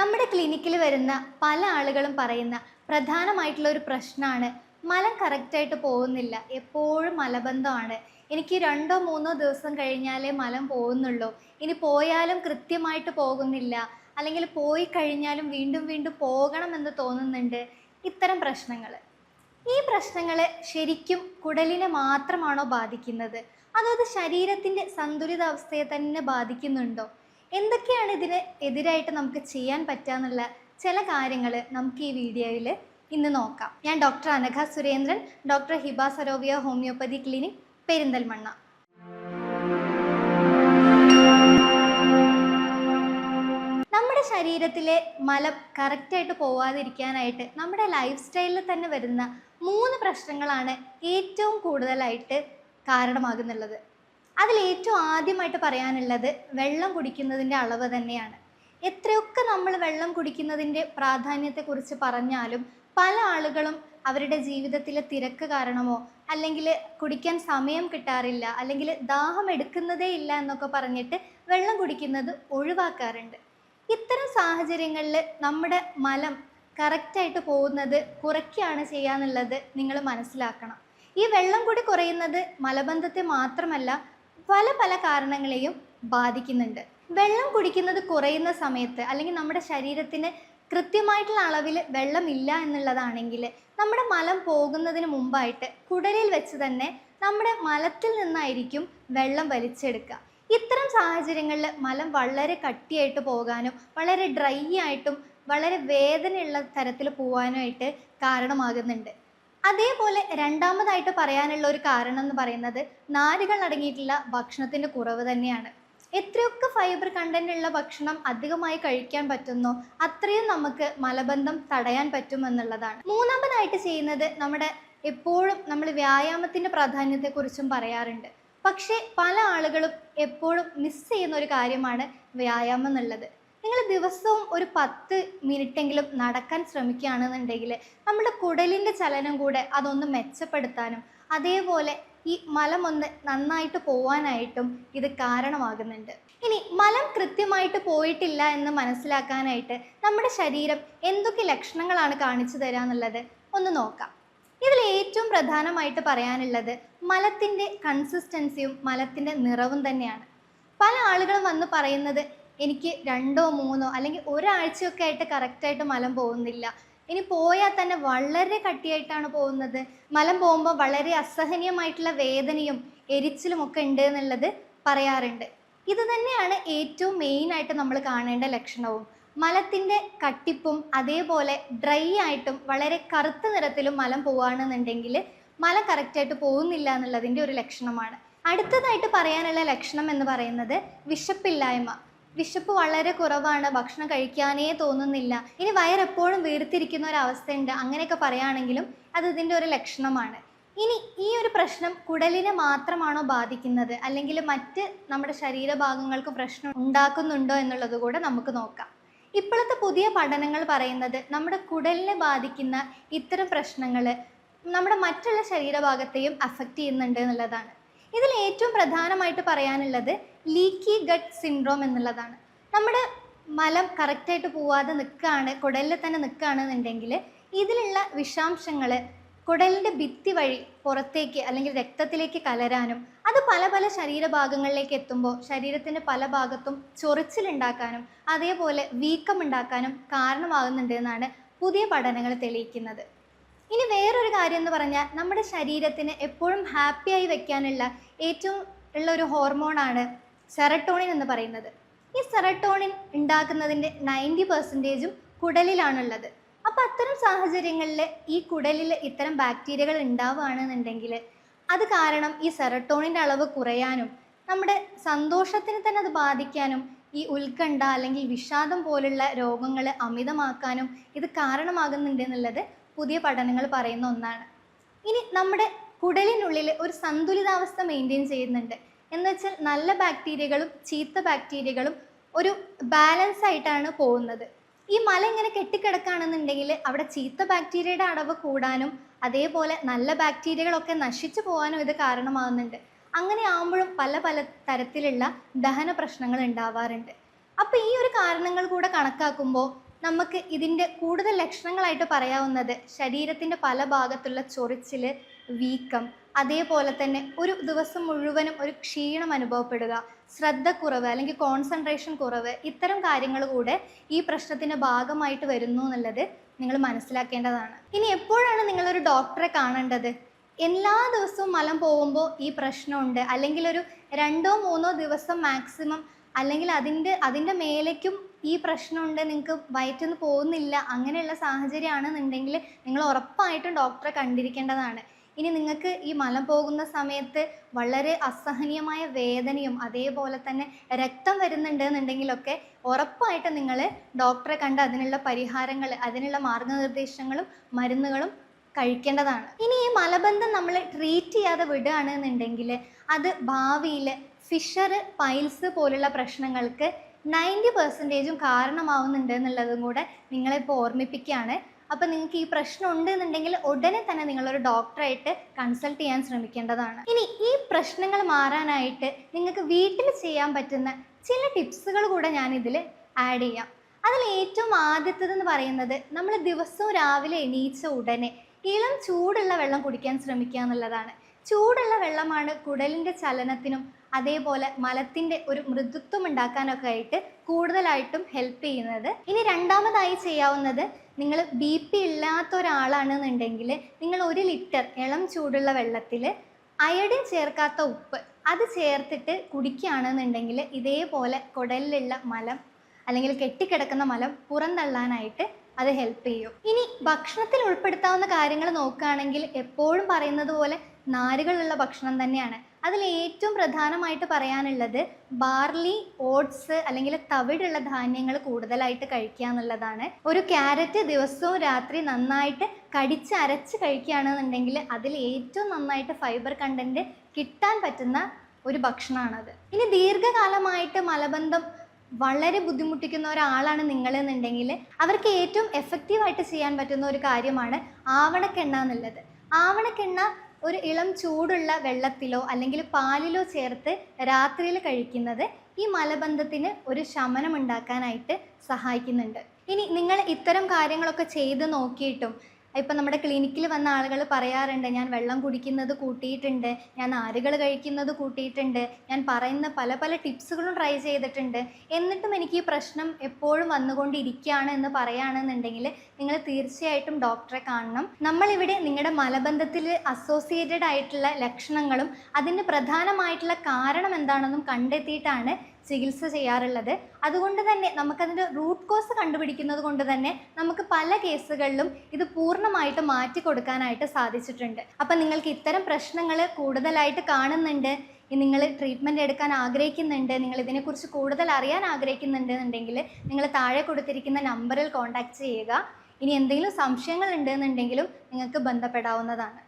നമ്മുടെ ക്ലിനിക്കിൽ വരുന്ന പല ആളുകളും പറയുന്ന പ്രധാനമായിട്ടുള്ള ഒരു പ്രശ്നമാണ് മലം കറക്റ്റായിട്ട് പോകുന്നില്ല, എപ്പോഴും മലബന്ധമാണ്. എനിക്ക് 2-3 ദിവസം കഴിഞ്ഞാലേ മലം പോകുന്നുള്ളൂ, ഇനി പോയാലും കൃത്യമായിട്ട് പോകുന്നില്ല, അല്ലെങ്കിൽ പോയി കഴിഞ്ഞാലും വീണ്ടും വീണ്ടും പോകണമെന്ന് തോന്നുന്നുണ്ട്. ഇത്തരം പ്രശ്നങ്ങൾ, ഈ പ്രശ്നങ്ങൾ ശരിക്കും കുടലിനെ മാത്രമാണോ ബാധിക്കുന്നത്, അതോ അത് ശരീരത്തിൻ്റെ സന്തുലിതാവസ്ഥയെ തന്നെ ബാധിക്കുന്നുണ്ടോ? എന്തൊക്കെയാണ് ഇതിന് എതിരായിട്ട് നമുക്ക് ചെയ്യാൻ പറ്റാന്നുള്ള ചില കാര്യങ്ങൾ നമുക്ക് ഈ വീഡിയോയിൽ ഇന്ന് നോക്കാം. ഞാൻ doctor Anagha Surendran, doctor Hiba Sarovia homeopathy clinic, Perinthalmanna. നമ്മുടെ ശരീരത്തിലെ മലം കറക്റ്റായിട്ട് പോവാതിരിക്കാനായിട്ട് നമ്മുടെ ലൈഫ് സ്റ്റൈലിൽ തന്നെ വരുന്ന 3 പ്രശ്നങ്ങളാണ് ഏറ്റവും കൂടുതലായിട്ട് കാരണമാകുന്നുള്ളത്. അതിൽ ഏറ്റവും ആദ്യമായിട്ട് പറയാനുള്ളത് വെള്ളം കുടിക്കുന്നതിൻ്റെ അളവ് തന്നെയാണ്. എത്രയൊക്കെ നമ്മൾ വെള്ളം കുടിക്കുന്നതിൻ്റെ പ്രാധാന്യത്തെക്കുറിച്ച് പറഞ്ഞാലും പല ആളുകളും അവരുടെ ജീവിതത്തിലെ തിരക്ക് കാരണമോ അല്ലെങ്കിൽ കുടിക്കാൻ സമയം കിട്ടാറില്ല, അല്ലെങ്കിൽ ദാഹം എടുക്കുന്നതേ ഇല്ല എന്നൊക്കെ പറഞ്ഞിട്ട് വെള്ളം കുടിക്കുന്നത് ഒഴിവാക്കാറുണ്ട്. ഇത്തരം സാഹചര്യങ്ങളിൽ നമ്മുടെ മലം കറക്റ്റായിട്ട് പോകുന്നത് കുറയ്ക്കുകയാണ് ചെയ്യാന്നുള്ളത് നിങ്ങൾ മനസ്സിലാക്കണം. ഈ വെള്ളം കൂടി കുറയുന്നത് മലബന്ധത്തെ മാത്രമല്ല, പല പല കാരണങ്ങളെയും ബാധിക്കുന്നുണ്ട്. വെള്ളം കുടിക്കുന്നത് കുറയുന്ന സമയത്ത്, അല്ലെങ്കിൽ നമ്മുടെ ശരീരത്തിന് കൃത്യമായിട്ടുള്ള അളവിൽ വെള്ളമില്ല എന്നുള്ളതാണെങ്കിൽ, നമ്മുടെ മലം പോകുന്നതിന് മുമ്പായിട്ട് കുടലിൽ വെച്ച് തന്നെ നമ്മുടെ മലത്തിൽ നിന്നായിരിക്കും വെള്ളം വലിച്ചെടുക്കുക. ഇത്തരം സാഹചര്യങ്ങളിൽ മലം വളരെ കട്ടിയായിട്ട് പോകാനും വളരെ ഡ്രൈ ആയിട്ടും വളരെ വേദനയുള്ള തരത്തിൽ പോകാനുമായിട്ട് കാരണമാകുന്നുണ്ട്. അതേപോലെ രണ്ടാമതായിട്ട് പറയാനുള്ള ഒരു കാരണം എന്ന് പറയുന്നത് നാരുകൾ അടങ്ങിയിട്ടുള്ള ഭക്ഷണത്തിൻ്റെ കുറവ് തന്നെയാണ്. എത്രയൊക്കെ ഫൈബർ കണ്ടന്റ് ഉള്ള ഭക്ഷണം അധികമായി കഴിക്കാൻ പറ്റുന്നോ അത്രയും നമുക്ക് മലബന്ധം തടയാൻ പറ്റുമെന്നുള്ളതാണ്. മൂന്നാമതായിട്ട് ചെയ്യുന്നത്, എപ്പോഴും നമ്മൾ വ്യായാമത്തിൻ്റെ പ്രാധാന്യത്തെക്കുറിച്ചും പറയാറുണ്ട്. പക്ഷേ പല ആളുകളും എപ്പോഴും മിസ് ചെയ്യുന്ന ഒരു കാര്യമാണ് വ്യായാമം എന്നുള്ളത്. നിങ്ങൾ ദിവസവും ഒരു 10 മിനിറ്റെങ്കിലും നടക്കാൻ ശ്രമിക്കുകയാണെന്നുണ്ടെങ്കിൽ നമ്മുടെ കുടലിൻ്റെ ചലനം കൂടെ അതൊന്ന് മെച്ചപ്പെടുത്താനും അതേപോലെ ഈ മലം ഒന്ന് നന്നായിട്ട് പോവാനായിട്ടും ഇത് കാരണമാകുന്നുണ്ട്. ഇനി മലം കൃത്യമായിട്ട് പോയിട്ടില്ല എന്ന് മനസ്സിലാക്കാനായിട്ട് നമ്മുടെ ശരീരം എന്തൊക്കെ ലക്ഷണങ്ങളാണ് കാണിച്ചു തരിക എന്നുള്ളത് ഒന്ന് നോക്കാം. ഇതിൽ ഏറ്റവും പ്രധാനമായിട്ട് പറയാനുള്ളത് മലത്തിൻ്റെ കൺസിസ്റ്റൻസിയും മലത്തിൻ്റെ നിറവും തന്നെയാണ്. പല ആളുകളും വന്ന് പറയുന്നത്, എനിക്ക് 2-3 അല്ലെങ്കിൽ ഒരാഴ്ചയൊക്കെ ആയിട്ട് കറക്റ്റായിട്ട് മലം പോകുന്നില്ല, ഇനി പോയാൽ തന്നെ വളരെ കട്ടിയായിട്ടാണ് പോകുന്നത്, മലം പോകുമ്പോൾ വളരെ അസഹനീയമായിട്ടുള്ള വേദനയും എരിച്ചിലും ഒക്കെ ഉണ്ട് എന്നുള്ളത് പറയാറുണ്ട്. ഇത് തന്നെയാണ് ഏറ്റവും മെയിനായിട്ട് നമ്മൾ കാണേണ്ട ലക്ഷണവും. മലത്തിൻ്റെ കട്ടിപ്പും അതേപോലെ ഡ്രൈ ആയിട്ടും വളരെ കറുത്ത നിറത്തിലും മലം പോവുകയാണെന്നുണ്ടെങ്കിൽ മലം കറക്റ്റായിട്ട് പോകുന്നില്ല എന്നുള്ളതിൻ്റെ ഒരു ലക്ഷണമാണ്. അടുത്തതായിട്ട് പറയാനുള്ള ലക്ഷണം എന്ന് പറയുന്നത് വിശപ്പില്ലായ്മ. വിശപ്പ് വളരെ കുറവാണ്, ഭക്ഷണം കഴിക്കാനേ തോന്നുന്നില്ല, ഇനി വയറെപ്പോഴും വീർത്തിരിക്കുന്ന ഒരവസ്ഥയുണ്ട്, അങ്ങനെയൊക്കെ പറയുകയാണെങ്കിലും അത് ഇതിൻ്റെ ഒരു ലക്ഷണമാണ്. ഇനി ഈ ഒരു പ്രശ്നം കുടലിനെ മാത്രമാണോ ബാധിക്കുന്നത്, അല്ലെങ്കിൽ മറ്റ് നമ്മുടെ ശരീരഭാഗങ്ങൾക്ക് പ്രശ്നം ഉണ്ടാക്കുന്നുണ്ടോ എന്നുള്ളത് കൂടെ നമുക്ക് നോക്കാം. ഇപ്പോഴത്തെ പുതിയ പഠനങ്ങൾ പറയുന്നത് നമ്മുടെ കുടലിനെ ബാധിക്കുന്ന ഇത്തരം പ്രശ്നങ്ങൾ നമ്മുടെ മറ്റുള്ള ശരീരഭാഗത്തെയും അഫക്റ്റ് ചെയ്യുന്നുണ്ട് എന്നുള്ളതാണ്. ഇതിൽ ഏറ്റവും പ്രധാനമായിട്ട് പറയാനുള്ളത് ലീക്കി ഗട്ട് സിൻഡ്രോം എന്നുള്ളതാണ്. നമ്മുടെ മലം കറക്റ്റായിട്ട് പോവാതെ നിൽക്കുകയാണ്, കുടലിൽ തന്നെ നിൽക്കുകയാണെന്നുണ്ടെങ്കിൽ ഇതിലുള്ള വിഷാംശങ്ങൾ കുടലിൻ്റെ ഭിത്തി വഴി പുറത്തേക്ക് അല്ലെങ്കിൽ രക്തത്തിലേക്ക് കലരാനും അത് പല പല ശരീരഭാഗങ്ങളിലേക്ക് എത്തുമ്പോൾ ശരീരത്തിൻ്റെ പല ഭാഗത്തും ചൊറിച്ചിലുണ്ടാക്കാനും അതേപോലെ വീക്കമുണ്ടാക്കാനും കാരണമാകുന്നുണ്ട് എന്നാണ് പുതിയ പഠനങ്ങൾ തെളിയിക്കുന്നത്. ഇനി വേറൊരു കാര്യം എന്ന് പറഞ്ഞാൽ, നമ്മുടെ ശരീരത്തിന് എപ്പോഴും ഹാപ്പിയായി വെക്കാനുള്ള ഏറ്റവും ഉള്ള ഒരു ഹോർമോണാണ് സെറട്ടോണിൻ എന്ന് പറയുന്നത്. ഈ സെറട്ടോണിൻ ഉണ്ടാക്കുന്നതിൻ്റെ 90% കുടലിലാണുള്ളത്. അപ്പോൾ അത്തരം സാഹചര്യങ്ങളിൽ ഈ കുടലിൽ ഇത്തരം ബാക്ടീരിയകൾ ഉണ്ടാവുകയാണെന്നുണ്ടെങ്കിൽ അത് കാരണം ഈ സെറട്ടോണിൻ്റെ അളവ് കുറയാനും നമ്മുടെ സന്തോഷത്തിന് തന്നെ അത് ബാധിക്കാനും ഈ ഉത്കണ്ഠ അല്ലെങ്കിൽ വിഷാദം പോലുള്ള രോഗങ്ങൾ അമിതമാക്കാനും ഇത് കാരണമാകുന്നുണ്ട് എന്നുള്ളത് പുതിയ പഠനങ്ങൾ പറയുന്ന ഒന്നാണ്. ഇനി നമ്മുടെ കുടലിനുള്ളിൽ ഒരു സന്തുലിതാവസ്ഥ മെയിൻറ്റെയിൻ ചെയ്യുന്നുണ്ട് എന്ന് വെച്ചാൽ നല്ല ബാക്ടീരിയകളും ചീത്ത ബാക്ടീരിയകളും ഒരു ബാലൻസ് ആയിട്ടാണ് പോകുന്നത്. ഈ മല ഇങ്ങനെ കെട്ടിക്കിടക്കുകയാണെന്നുണ്ടെങ്കിൽ അവിടെ ചീത്ത ബാക്ടീരിയയുടെ അളവ് കൂടാനും അതേപോലെ നല്ല ബാക്ടീരിയകളൊക്കെ നശിച്ചു പോകാനും ഇത് കാരണമാകുന്നുണ്ട്. അങ്ങനെ ആകുമ്പോഴും പല പല തരത്തിലുള്ള ദഹന പ്രശ്നങ്ങൾ ഉണ്ടാവാറുണ്ട്. അപ്പോൾ ഈ ഒരു കാരണങ്ങൾ കൂടെ കണക്കാക്കുമ്പോൾ നമുക്ക് ഇതിൻ്റെ കൂടുതൽ ലക്ഷണങ്ങളായിട്ട് പറയാവുന്നത് ശരീരത്തിൻ്റെ പല ഭാഗത്തുള്ള ചൊറിച്ചിൽ, വീക്കം, അതേപോലെ തന്നെ ഒരു ദിവസം മുഴുവനും ഒരു ക്ഷീണം അനുഭവപ്പെടുക, ശ്രദ്ധക്കുറവ് അല്ലെങ്കിൽ കോൺസെൻട്രേഷൻ കുറവ്, ഇത്തരം കാര്യങ്ങൾ കൂടെ ഈ പ്രശ്നത്തിൻ്റെ ഭാഗമായിട്ട് വരുന്നു എന്നുള്ളത് നിങ്ങൾ മനസ്സിലാക്കേണ്ടതാണ്. ഇനി എപ്പോഴാണ് നിങ്ങളൊരു ഡോക്ടറെ കാണേണ്ടത്? എല്ലാ ദിവസവും മലം പോകുമ്പോൾ ഈ പ്രശ്നമുണ്ട്, അല്ലെങ്കിൽ ഒരു 2-3 ദിവസം മാക്സിമം, അല്ലെങ്കിൽ അതിൻ്റെ മേലേക്കും ഈ പ്രശ്നമുണ്ട്, നിങ്ങൾക്ക് വയറ്റിൽ നിന്ന് പോകുന്നില്ല, അങ്ങനെയുള്ള സാഹചര്യമാണെന്നുണ്ടെങ്കിൽ നിങ്ങൾ ഉറപ്പായിട്ടും ഡോക്ടറെ കണ്ടിരിക്കേണ്ടതാണ്. ഇനി നിങ്ങൾക്ക് ഈ മലം പോകുന്ന സമയത്ത് വളരെ അസഹനീയമായ വേദനയും അതേപോലെ തന്നെ രക്തം വരുന്നുണ്ട് എന്നുണ്ടെങ്കിലൊക്കെ ഉറപ്പായിട്ട് നിങ്ങൾ ഡോക്ടറെ കണ്ട് അതിനുള്ള പരിഹാരങ്ങൾ, അതിനുള്ള മാർഗനിർദ്ദേശങ്ങളും മരുന്നുകളും കഴിക്കേണ്ടതാണ്. ഇനി ഈ മലബന്ധം നമ്മൾ ട്രീറ്റ് ചെയ്യാതെ വിടുകയാണെന്നുണ്ടെങ്കിൽ അത് ഭാവിയിൽ ഫിഷർ, പൈൽസ് പോലുള്ള പ്രശ്നങ്ങൾക്ക് 90% കാരണമാവുന്നുണ്ട് എന്നുള്ളതും കൂടെ നിങ്ങളിപ്പോൾ ഓർമ്മിപ്പിക്കുകയാണ്. അപ്പോൾ നിങ്ങൾക്ക് ഈ പ്രശ്നം ഉണ്ട് എന്നുണ്ടെങ്കിൽ ഉടനെ തന്നെ നിങ്ങളൊരു ഡോക്ടറായിട്ട് കൺസൾട്ട് ചെയ്യാൻ ശ്രമിക്കേണ്ടതാണ്. ഇനി ഈ പ്രശ്നങ്ങൾ മാറാനായിട്ട് നിങ്ങൾക്ക് വീട്ടിൽ ചെയ്യാൻ പറ്റുന്ന ചില ടിപ്സുകൾ കൂടെ ഞാനിതിൽ ആഡ് ചെയ്യാം. അതിൽ ഏറ്റവും ആദ്യത്തേതെന്ന് പറയുന്നത്, നമ്മൾ ദിവസവും രാവിലെ എണീച്ച ഉടനെ ഇളം ചൂടുള്ള വെള്ളം കുടിക്കാൻ ശ്രമിക്കുക എന്നുള്ളതാണ്. ചൂടുള്ള വെള്ളമാണ് കുടലിൻ്റെ ചലനത്തിനും അതേപോലെ മലത്തിൻ്റെ ഒരു മൃദുത്വം ഉണ്ടാക്കാനൊക്കെ ആയിട്ട് കൂടുതലായിട്ടും ഹെൽപ്പ് ചെയ്യുന്നത്. ഇനി രണ്ടാമതായി ചെയ്യാവുന്നത്, നിങ്ങൾ BP ഇല്ലാത്ത ഒരാളാണെന്നുണ്ടെങ്കിൽ നിങ്ങൾ 1 ലിറ്റർ ഇളം ചൂടുള്ള വെള്ളത്തിൽ അയഡിൻ ചേർക്കാത്ത ഉപ്പ് അത് ചേർത്തിട്ട് കുടിക്കുകയാണെന്നുണ്ടെങ്കിൽ ഇതേപോലെ കുടലിലുള്ള മലം അല്ലെങ്കിൽ കെട്ടിക്കിടക്കുന്ന മലം പുറന്തള്ളാനായിട്ട് അത് ഹെൽപ്പ് ചെയ്യും. ഇനി ഭക്ഷണത്തിൽ ഉൾപ്പെടുത്താവുന്ന കാര്യങ്ങൾ നോക്കുകയാണെങ്കിൽ എപ്പോഴും പറയുന്നത് പോലെ നാരുകളുള്ള ഭക്ഷണം തന്നെയാണ്. അതിൽ ഏറ്റവും പ്രധാനമായിട്ട് പറയാനുള്ളത് ബാർലി, ഓട്സ് അല്ലെങ്കിൽ തവിടുള്ള ധാന്യങ്ങൾ കൂടുതലായിട്ട് കഴിക്കുക എന്നുള്ളതാണ്. ഒരു ക്യാരറ്റ് ദിവസവും രാത്രി നന്നായിട്ട് അരച്ച് കഴിക്കുകയാണെന്നുണ്ടെങ്കിൽ അതിൽ ഏറ്റവും നന്നായിട്ട് ഫൈബർ കണ്ടൻറ്റ് കിട്ടാൻ പറ്റുന്ന ഒരു ഭക്ഷണമാണത്. ഇനി ദീർഘകാലമായിട്ട് മലബന്ധം വളരെ ബുദ്ധിമുട്ടിക്കുന്ന ഒരാളാണ് നിങ്ങളെന്നുണ്ടെങ്കിൽ അവർക്ക് ഏറ്റവും എഫക്റ്റീവായിട്ട് ചെയ്യാൻ പറ്റുന്ന ഒരു കാര്യമാണ് ആവണക്കെണ്ണ എന്നുള്ളത്. ആവണക്കെണ്ണ ഒരു ഇളം ചൂടുള്ള വെള്ളത്തിലോ അല്ലെങ്കിൽ പാലിലോ ചേർത്ത് രാത്രിയിൽ കഴിക്കുന്നത് ഈ മലബന്ധത്തിന് ഒരു ശമനം ഉണ്ടാക്കാനായിട്ട് സഹായിക്കുന്നുണ്ട്. ഇനി നിങ്ങൾ ഇത്തരം കാര്യങ്ങളൊക്കെ ചെയ്ത് നോക്കിയിട്ടും ഇപ്പം നമ്മുടെ ക്ലിനിക്കിൽ വന്ന ആളുകൾ പറയാറുണ്ട്, ഞാൻ വെള്ളം കുടിക്കുന്നത് കൂട്ടിയിട്ടുണ്ട്, ഞാൻ നാരുകൾ കഴിക്കുന്നത് കൂട്ടിയിട്ടുണ്ട്, ഞാൻ പറയുന്ന പല ടിപ്സുകളും ട്രൈ ചെയ്തിട്ടുണ്ട്, എന്നിട്ടും എനിക്ക് ഈ പ്രശ്നം എപ്പോഴും വന്നുകൊണ്ടിരിക്കുകയാണ് എന്ന് പറയുകയാണെന്നുണ്ടെങ്കിൽ നിങ്ങൾ തീർച്ചയായിട്ടും ഡോക്ടറെ കാണണം. നമ്മളിവിടെ നിങ്ങളുടെ മലബന്ധത്തിൽ അസോസിയേറ്റഡ് ആയിട്ടുള്ള ലക്ഷണങ്ങളും അതിൻ്റെ പ്രധാനമായിട്ടുള്ള കാരണം എന്താണെന്നും കണ്ടെത്തിയിട്ടാണ് ചികിത്സ ചെയ്യാറുള്ളത്. അതുകൊണ്ട് തന്നെ നമുക്കതിൻ്റെ റൂട്ട് കോസ് കണ്ടുപിടിക്കുന്നത് കൊണ്ട് തന്നെ നമുക്ക് പല കേസുകളിലും ഇത് പൂർണ്ണമായിട്ട് മാറ്റി കൊടുക്കാനായിട്ട് സാധിച്ചിട്ടുണ്ട്. അപ്പം നിങ്ങൾക്ക് ഇത്തരം പ്രശ്നങ്ങൾ കൂടുതലായിട്ട് കാണുന്നുണ്ട്, നിങ്ങൾ ട്രീറ്റ്മെൻറ്റ് എടുക്കാൻ ആഗ്രഹിക്കുന്നുണ്ട്, നിങ്ങൾ ഇതിനെക്കുറിച്ച് കൂടുതൽ അറിയാൻ ആഗ്രഹിക്കുന്നുണ്ടെന്നുണ്ടെങ്കിൽ നിങ്ങൾ താഴെ കൊടുത്തിരിക്കുന്ന നമ്പറിൽ കോൺടാക്റ്റ് ചെയ്യുക. ഇനി എന്തെങ്കിലും സംശയങ്ങൾ ഉണ്ടെന്നുണ്ടെങ്കിലും നിങ്ങൾക്ക് ബന്ധപ്പെടാവുന്നതാണ്.